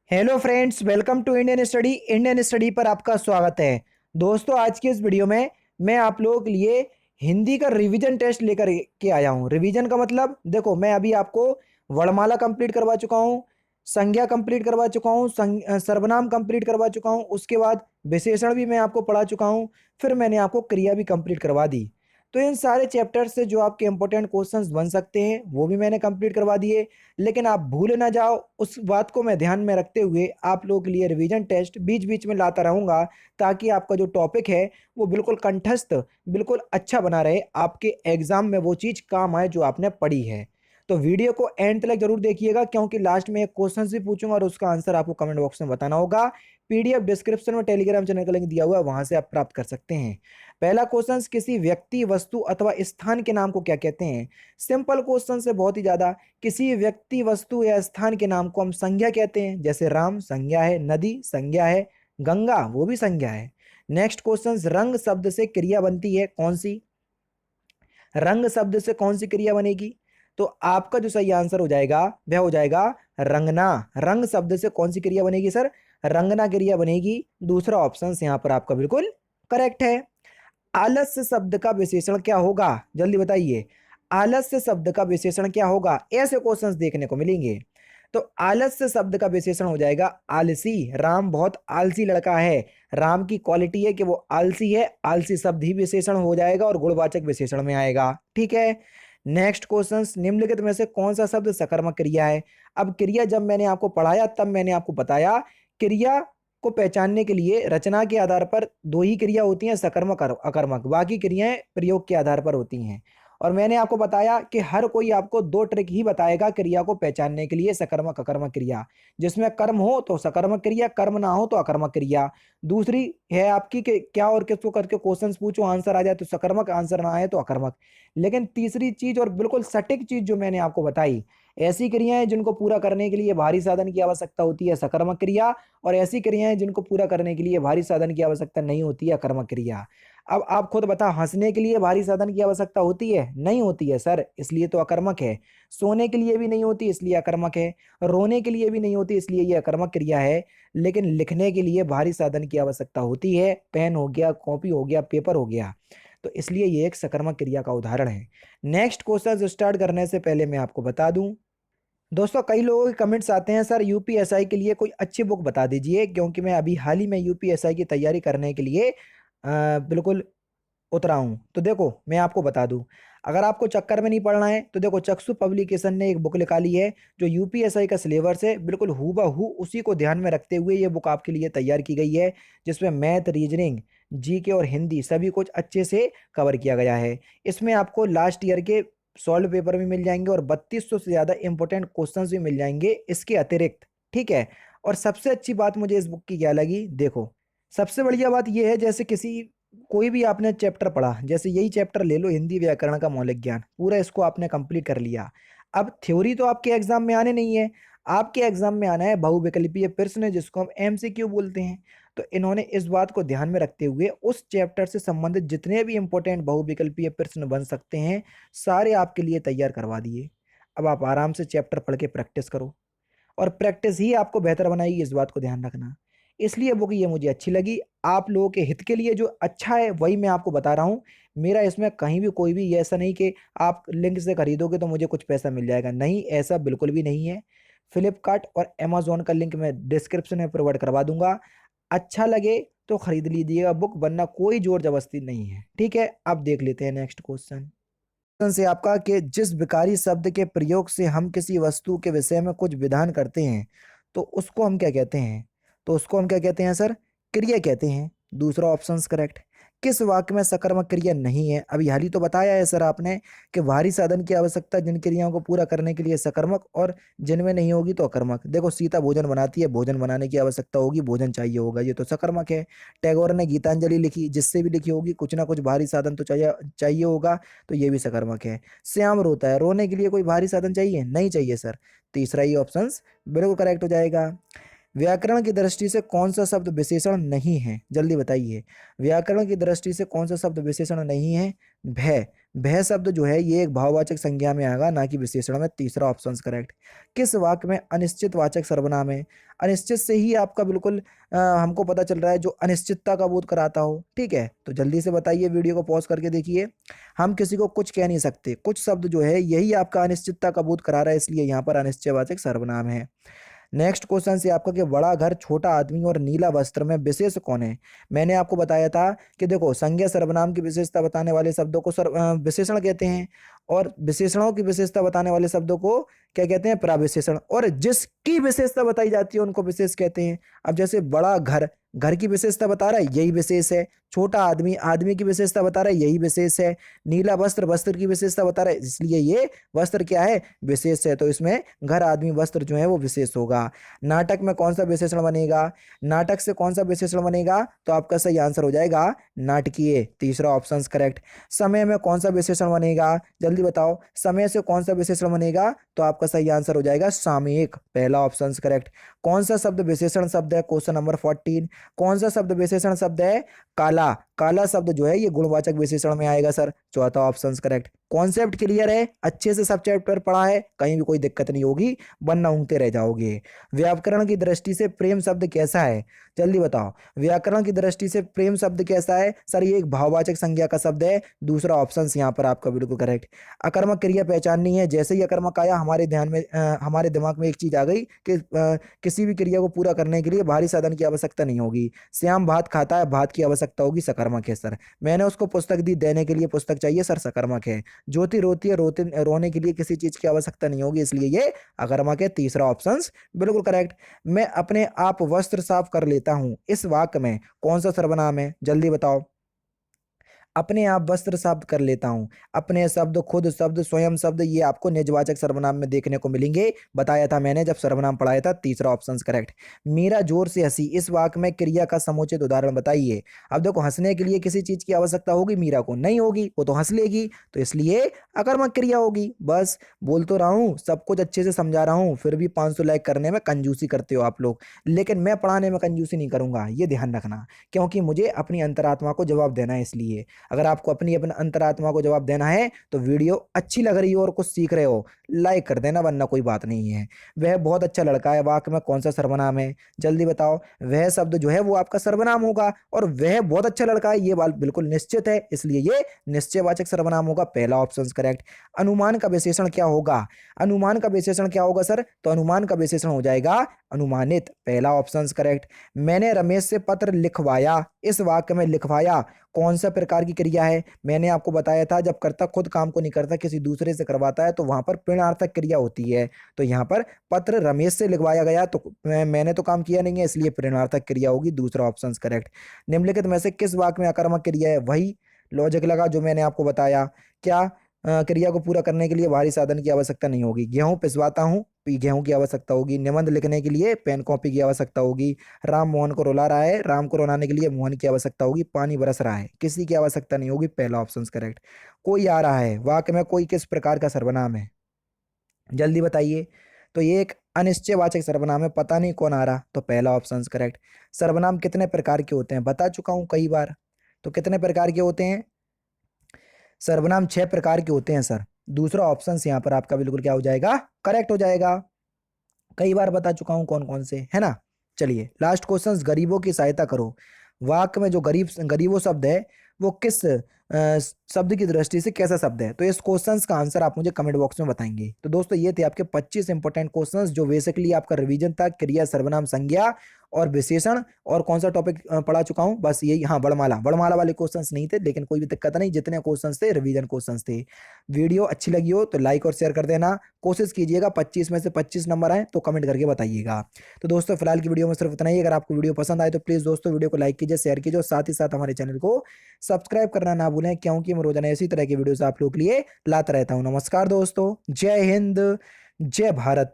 Hello friends, welcome to Indian study पर आपका स्वागत है। दोस्तों, आज की इस वीडियो में मैं आप लोगों के लिए हिंदी का रिवीजन टेस्ट लेकर के आया हूँ। रिवीजन का मतलब देखो, मैं अभी आपको वर्णमाला कंप्लीट करवा चुका हूँ, संज्ञा कंप्लीट करवा चुका हूँ, सर्वनाम कंप्लीट करवा चुका हूँ, उसके बाद विशेषण भी मैं आपको पढ़ा चुका हूँ, फिर मैंने आपको क्रिया भी कंप्लीट करवा दी। तो इन सारे चैप्टर से जो आपके इंपॉर्टेंट क्वेश्चंस बन सकते हैं वो भी मैंने कंप्लीट करवा दिए। लेकिन आप भूल ना जाओ, उस बात को मैं ध्यान में रखते हुए आप लोगों के लिए रिवीजन टेस्ट बीच बीच में लाता रहूंगा, ताकि आपका जो टॉपिक है वो बिल्कुल कंठस्थ, बिल्कुल अच्छा बना रहे, आपके एग्जाम में वो चीज़ काम आए जो आपने पढ़ी है। तो वीडियो को एंड तक जरूर देखिएगा, क्योंकि लास्ट में एक क्वेश्चन भी पूछूंगा और उसका आंसर आपको कमेंट बॉक्स में बताना होगा। पीडीएफ डिस्क्रिप्शन में टेलीग्राम चैनल का लिंक दिया हुआ है, वहां से आप प्राप्त कर सकते हैं। पहला क्वेश्चन, किसी व्यक्ति, वस्तु अथवा स्थान के नाम को क्या कहते हैं? सिंपल क्वेश्चन से बहुत ही ज्यादा। किसी व्यक्ति, वस्तु या स्थान के नाम को हम संज्ञा कहते हैं, जैसे राम संज्ञा है, नदी संज्ञा है, गंगा वो भी संज्ञा है। नेक्स्ट क्वेश्चन, रंग शब्द से क्रिया बनती है कौन सी? रंग शब्द से कौन सी क्रिया बनेगी? तो आपका जो सही आंसर हो जाएगा वह हो जाएगा रंगना। रंग शब्द से कौन सी क्रिया बनेगी सर? रंगना क्रिया बनेगी। दूसरा ऑप्शन यहाँ पर आपका बिल्कुल करेक्ट है। आलस्य शब्द का विशेषण क्या होगा? जल्दी बताइए, आलस्य शब्द का विशेषण क्या होगा? ऐसे क्वेश्चंस देखने को मिलेंगे। तो आलस्य शब्द का विशेषण हो जाएगा आलसी। राम बहुत आलसी लड़का है। राम की क्वालिटी है कि वो आलसी है, आलसी शब्द ही विशेषण हो जाएगा और गुणवाचक विशेषण में आएगा। ठीक है। नेक्स्ट क्वेश्चन, निम्नलिखित में से कौन सा शब्द सकर्मक क्रिया है? अब क्रिया जब मैंने आपको पढ़ाया तब मैंने आपको बताया, क्रिया को पहचानने के लिए रचना के आधार पर दो ही क्रिया होती हैं, सकर्मक और अकर्मक। बाकी क्रियाएं प्रयोग के आधार पर होती हैं। और मैंने आपको बताया कि हर कोई आपको दो ट्रिक ही बताएगा क्रिया को पहचानने के लिए, सकर्मक अकर्मक क्रिया। जिसमें कर्म हो तो सकर्मक क्रिया, कर्म ना हो तो अकर्मक क्रिया। दूसरी है आपकी कि क्या और किसको करके क्वेश्चंस पूछो, आंसर आ जाए तो सकर्मक, आंसर ना आए तो अकर्मक। लेकिन तीसरी चीज और बिल्कुल सटीक चीज जो मैंने आपको बताई, ऐसी क्रियाएं जिनको पूरा करने के लिए भारी साधन की आवश्यकता होती है, सकर्मक क्रिया। और ऐसी क्रियाएं जिनको पूरा करने के लिए भारी साधन की आवश्यकता नहीं होती है, अकर्मक क्रिया। अब आप खुद बता, हंसने के लिए भारी साधन की आवश्यकता होती है? नहीं होती है सर, इसलिए तो अकर्मक है। सोने के लिए भी नहीं होती, इसलिए अकर्मक है। रोने के लिए भी नहीं होती, इसलिए ये अकर्मक क्रिया है। लेकिन लिखने के लिए भारी साधन की आवश्यकता होती है, पेन हो गया, कॉपी हो गया, पेपर हो गया। तो इसलिए ये एक सकर्मक क्रिया का उदाहरण है। नेक्स्ट क्वेश्चन स्टार्ट करने से पहले मैं आपको बता दूं, दोस्तों कई लोगों के कमेंट्स आते हैं, सर यूपीएसआई के लिए कोई अच्छी बुक बता दीजिए, क्योंकि मैं अभी हाल ही में यूपीएसआई की तैयारी करने के लिए बिल्कुल उतरा हूँ। तो देखो मैं आपको बता दूं, अगर आपको चक्कर में नहीं पड़ना है तो देखो, चक्षु पब्लिकेशन ने एक बुक निकाली है जो यूपीएसआई का सिलेबस है, बिल्कुल हूबहू उसी को ध्यान में रखते हुए ये बुक आपके लिए तैयार की गई है। जिसमें मैथ, रीजनिंग, जीके और हिंदी सभी कुछ अच्छे से कवर किया गया है। इसमें आपको लास्ट ईयर के सॉल्व पेपर भी मिल जाएंगे और 3200 से ज़्यादा इंपॉर्टेंट क्वेश्चंस भी मिल जाएंगे इसके अतिरिक्त। ठीक है। और सबसे अच्छी बात मुझे इस बुक की क्या लगी, देखो सबसे बढ़िया बात यह है, जैसे किसी कोई भी आपने चैप्टर पढ़ा, जैसे यही चैप्टर ले लो, हिंदी व्याकरण का मौलिक ज्ञान, पूरा इसको आपने कंप्लीट कर लिया। अब थ्योरी तो आपके एग्जाम में आने नहीं है, आपके एग्जाम में आना है बहुविकल्पीय प्रश्न, जिसको हम एमसीक्यू बोलते हैं। तो इन्होंने इस बात को ध्यान में रखते हुए उस चैप्टर से संबंधित जितने भी इंपॉर्टेंट बहुविकल्पीय प्रश्न बन सकते हैं, सारे आपके लिए तैयार करवा दिए। अब आप आराम से चैप्टर पढ़ के प्रैक्टिस करो, और प्रैक्टिस ही आपको बेहतर बनाएगी, इस बात को ध्यान रखना। इसलिए बुक ये मुझे अच्छी लगी। आप लोगों के हित के लिए जो अच्छा है वही मैं आपको बता रहा हूँ। मेरा इसमें कहीं भी कोई भी ये ऐसा नहीं कि आप लिंक से खरीदोगे तो मुझे कुछ पैसा मिल जाएगा, नहीं, ऐसा बिल्कुल भी नहीं है। फ्लिपकार्ट और अमेजोन का लिंक मैं डिस्क्रिप्शन में प्रोवाइड करवा दूंगा। अच्छा लगे तो खरीद लीजिएगा बुक, वरना कोई जोर जबरदस्ती नहीं है। ठीक है, अब देख लेते हैं नेक्स्ट क्वेश्चन से आपका, कि जिस विकारी शब्द के प्रयोग से हम किसी वस्तु के विषय में कुछ विधान करते हैं तो उसको हम क्या कहते हैं? तो उसको हम क्या कहते हैं सर? क्रिया कहते हैं। दूसरा ऑप्शन करेक्ट। किस वाक्य में सकर्मक क्रिया नहीं है? अभी हाल ही तो बताया है सर आपने कि भारी साधन की आवश्यकता जिन क्रियाओं को पूरा करने के लिए सकर्मक, और जिनमें नहीं होगी तो अकर्मक। देखो सीता भोजन बनाती है, भोजन बनाने की आवश्यकता होगी, भोजन चाहिए होगा, ये तो सकर्मक है। टैगोर ने गीतांजलि लिखी, जिससे भी लिखी होगी कुछ ना कुछ भारी साधन तो चाहिए चाहिए होगा, तो ये भी सकर्मक है। श्याम रोता है, रोने के लिए कोई भारी साधन चाहिए? नहीं चाहिए सर। तीसरा ही ऑप्शन बिल्कुल करेक्ट हो जाएगा। व्याकरण की दृष्टि से कौन सा शब्द विशेषण नहीं है, जल्दी बताइए। व्याकरण की दृष्टि से कौन सा शब्द विशेषण नहीं है? भय। भय शब्द जो है ये एक भाववाचक संज्ञा में आएगा, ना कि विशेषण में। तीसरा ऑप्शन करेक्ट। किस वाक्य में अनिश्चित वाचक सर्वनाम है? अनिश्चित से ही आपका बिल्कुल हमको पता चल रहा है जो अनिश्चितता का बोध कराता हो। ठीक है, तो जल्दी से बताइए, वीडियो को पॉज करके देखिए। हम किसी को कुछ कह नहीं सकते, कुछ शब्द जो है यही आपका अनिश्चितता का बोध करा रहा है, इसलिए यहाँ पर अनिश्चयवाचक सर्वनाम है। नेक्स्ट क्वेश्चन से आपका कि बड़ा घर, छोटा आदमी और नीला वस्त्र में विशेष कौन है? मैंने आपको बताया था कि देखो, संज्ञा सर्वनाम की विशेषता बताने वाले शब्दों को विशेषण कहते हैं, और विशेषणों की विशेषता बताने वाले शब्दों को क्या कहते हैं? प्रविशेषण। और जिसकी विशेषता बताई जाती है उनको विशेष कहते हैं। अब जैसे बड़ा घर, घर की विशेषता बता रहा है, यही विशेष है। छोटा आदमी, आदमी की विशेषता बता रहा है, यही विशेष है। नीला वस्त्र, वस्त्र की विशेषता बता रहा है, इसलिए ये वस्त्र क्या है? विशेष है। तो इसमें घर, आदमी, वस्त्र जो है वो विशेष होगा। नाटक में कौन सा विशेषण बनेगा? नाटक से कौन सा विशेषण बनेगा? तो आपका सही आंसर हो जाएगा नाटकीय। तीसरा ऑप्शन करेक्ट। समय में कौन सा विशेषण बनेगा? जल्दी बताओ, समय से कौन सा विशेषण बनेगा? तो आपका सही आंसर हो जाएगा सामयिक। पहला ऑप्शन करेक्ट। कौन सा शब्द विशेषण शब्द है? Question number 14। कौन सा शब्द विशेषण शब्द है? काला। काला शब्द जो है ये गुणवाचक विशेषण में आएगा सर। चौथा ऑप्शन करेक्ट। कॉन्सेप्ट क्लियर है? अच्छे से सब चैप्टर पढ़ा है? कहीं भी कोई दिक्कत नहीं होगी, वरना ऊँगते रह जाओगे। व्याकरण की दृष्टि से प्रेम शब्द कैसा है? जल्दी बताओ, व्याकरण की दृष्टि से प्रेम शब्द कैसा है? सर ये एक भाववाचक संज्ञा का शब्द है। दूसरा ऑप्शन यहाँ पर आपका बिल्कुल करेक्ट। अकर्मक क्रिया पहचाननी है। जैसे ही अकर्मक आया, हमारे ध्यान में हमारे दिमाग में एक चीज आ गई कि किसी भी क्रिया को पूरा करने के लिए भारी साधन की आवश्यकता नहीं होगी। श्याम भात खाता है, भात की आवश्यकता होगी, सकर्मक है सर। मैंने उसको पुस्तक दी, देने के लिए पुस्तक चाहिए सर, सकर्मक है। ज्योति रोती है, रोने के लिए किसी चीज की आवश्यकता नहीं होगी, इसलिए ये अकर्मक है। तीसरा ऑप्शन बिल्कुल करेक्ट। मैं अपने आप वस्त्र साफ कर लेता हूं, इस वाक्य में कौन सा सर्वनाम है? जल्दी बताओ। अपने आप वस्त्र साफ कर लेता हूं, अपने शब्द, खुद शब्द, स्वयं शब्द, ये आपको निजवाचक सर्वनाम में देखने को मिलेंगे। बताया था मैंने जब सर्वनाम पढ़ाया था। तीसरा ऑप्शन करेक्ट। मीरा जोर से हंसी, इस वाक्य में क्रिया का समुचित उदाहरण बताइए। अब देखो, हंसने के लिए किसी चीज की आवश्यकता होगी मीरा को? नहीं होगी, वो तो हंस लेगी, तो इसलिए अकर्मक क्रिया होगी। बस बोल तो रहा हूँ, सब कुछ अच्छे से समझा रहा हूँ, फिर भी 500 लाइक करने में कंजूसी करते हो आप लोग। लेकिन मैं पढ़ाने में कंजूसी नहीं करूंगा, ये ध्यान रखना, क्योंकि मुझे अपनी अंतरात्मा को जवाब देना है। इसलिए अगर आपको अपनी अपने अंतरात्मा को जवाब देना है तो वीडियो अच्छी लग रही हो और कुछ सीख रहे हो, लाइक कर देना, वरना कोई बात नहीं है। वह बहुत अच्छा लड़का है, वाक्य में कौन सा सर्वनाम है? जल्दी बताओ। वह शब्द जो है वो आपका सर्वनाम होगा, और वह बहुत अच्छा लड़का है ये बात बिल्कुल निश्चित है, इसलिए ये निश्चयवाचक सर्वनाम होगा। पहला ऑप्शन करेक्ट। अनुमान का विशेषण क्या होगा? अनुमान का विशेषण क्या होगा सर? तो अनुमान का विशेषण हो जाएगा अनुमानित। पहला ऑप्शन करेक्ट। मैंने रमेश से पत्र लिखवाया, इस वाक्य में लिखवाया कौन सा प्रकार की क्रिया है? मैंने आपको बताया था, जब कर्ता खुद काम को नहीं करता, किसी दूसरे से करवाता है, तो वहां पर प्रेरणार्थक क्रिया होती है। तो यहाँ पर पत्र रमेश से लिखवाया गया, तो मैंने तो काम किया नहीं है, इसलिए प्रेरणार्थक क्रिया होगी। दूसरा ऑप्शन करेक्ट। निम्नलिखित में से किस वाक्य में आक्रामक क्रिया है? वही लॉजिक लगा जो मैंने आपको बताया। क्या क्रिया को पूरा करने के लिए भारी साधन की आवश्यकता नहीं होगी? गेहूं पिसवाता हूँ, गेहूं की आवश्यकता होगी। निबंध लिखने के लिए पेन कॉपी की आवश्यकता होगी। राम मोहन को रुला रहा है, राम को रुलाने के लिए मोहन की आवश्यकता होगी। पानी बरस रहा है, किसी की आवश्यकता नहीं होगी। पहला ऑप्शन करेक्ट। कोई आ रहा है, वाक्य में कोई किस प्रकार का सर्वनाम है? जल्दी बताइए। तो ये एक अनिश्चयवाचक सर्वनाम है, पता नहीं कौन आ रहा, तो पहला ऑप्शन करेक्ट। सर्वनाम कितने प्रकार के होते हैं? बता चुका हूं कई बार। तो कितने प्रकार के होते हैं? सर्वनाम 6 प्रकार के होते हैं सर। दूसरा ऑप्शन यहाँ पर आपका बिल्कुल क्या हो जाएगा? करेक्ट हो जाएगा। कई बार बता चुका हूं कौन कौन से, है ना। चलिए लास्ट क्वेश्चन, गरीबों की सहायता करो। वाक्य में जो गरीबों शब्द है वो किस शब्द की दृष्टि से कैसा शब्द है? तो इस क्वेश्चंस का आंसर आप मुझे कमेंट बॉक्स में बताएंगे। तो दोस्तों ये थे आपके 25 इंपॉर्टेंट क्वेश्चंस, जो बेसिकली आपका रिवीजन था। क्रिया, सर्वनाम, संज्ञा और विशेषण, और कौन सा टॉपिक पढ़ा चुका हूं? बस यही, हाँ, वर्णमाला वाले क्वेश्चंस नहीं थे, लेकिन कोई भी दिक्कत नहीं, जितने क्वेश्चंस थे रिवीजन क्वेश्चंस थे। वीडियो अच्छी लगी हो तो लाइक और शेयर कर देना। कोशिश कीजिएगा 25 में से 25 नंबर आए तो कमेंट करके बताइएगा। तो दोस्तों फिलहाल की वीडियो में सिर्फ इतना ही। अगर आपको वीडियो पसंद आए तो प्लीज दोस्तों वीडियो को लाइक कीजिए, शेयर कीजिए, और साथ ही साथ हमारे चैनल को सब्सक्राइब करना ना भूलें, क्योंकि मैं रोजाना इसी तरह की वीडियोस आप लोगों के लिए लाता रहता हूं। नमस्कार दोस्तों, जय हिंद, जय भारत।